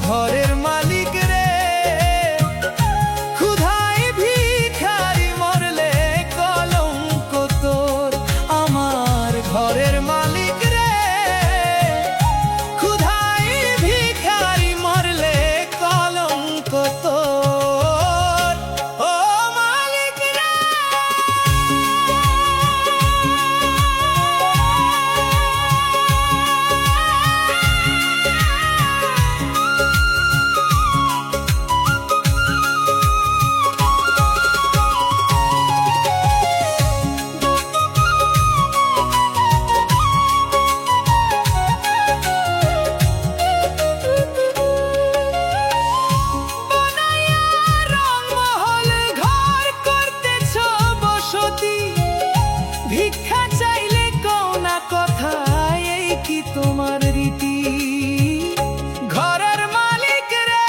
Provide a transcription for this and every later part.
ঘরের মালিক রে, ক্ষুধায় ভিখারি মরলে কলঙ্ক তোর। আমার ঘরের মালিক রে, ক্ষুধায় ভিখারি মরলে কলঙ্ক তোর। ও মালিক রে, ভিক্ষা চাইলে কও না কথা, এই কি তোমার রীতি? ঘরের মালিক রে,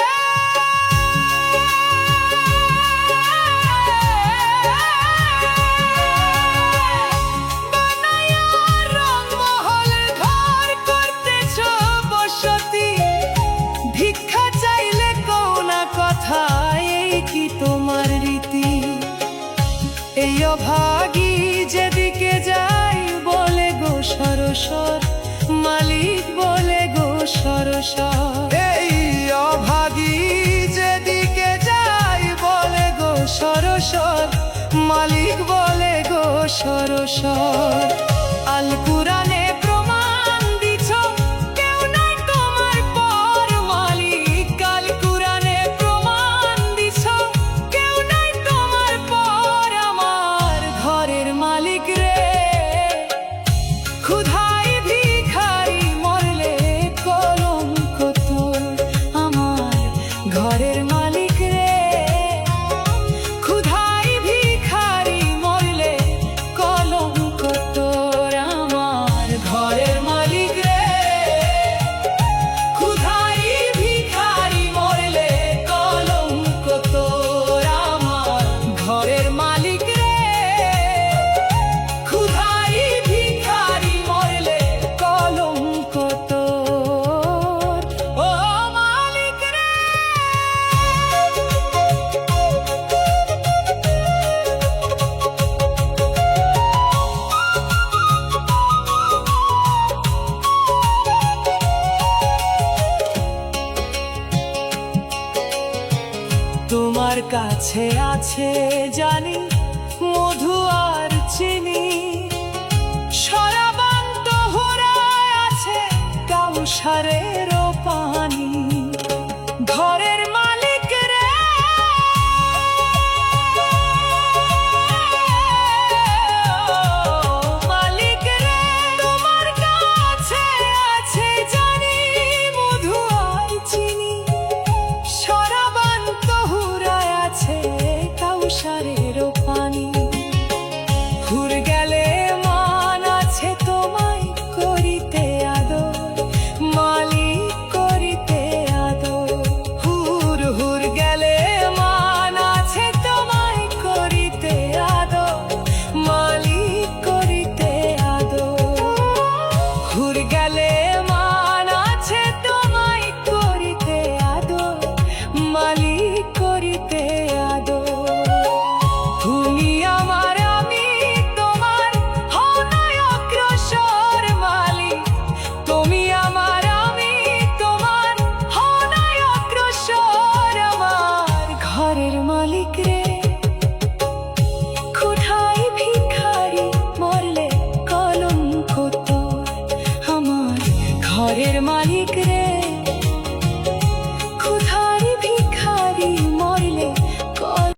বানায়া রংমহল ঘর করতেছ বসতি। ভিক্ষা চাইলে কও না কথা, এই কি তোমার রীতি? এই অভাগী যেদিকে যাই বলে গো সরসর, মালিক বলে গো সরসর। এই অভাগী যেদিকে যাই বলে গো সরসর, মালিক বলে গো সরসর। আল কুরআনে প্রমাণ দিছ কেউ নাই তোমার পর মালিক। আল কুরআনে প্রমাণ দিছ কেউ নাই তোমার পর। আমার ঘরের মালিক রে, ক্ষুধায় ভিখারি মরলে কলঙ্ক তোর। আমার ঘরের মালিক রে, ক্ষুধায় ভিখারি মরলে কলঙ্ক তোর। আমার ঘরের মালিক রে, ক্ষুধায় ভিখারি মরলে কলঙ্ক তোর। আমার ঘরের মালিক রে, ক্ষুধায় ভিখারি মরলে কলঙ্ক তোর। ও মালিক রে, তোমার কাছে আছে জানি মধু আর চিনি, শরাবান্ত হোরায় আছে কাউসারের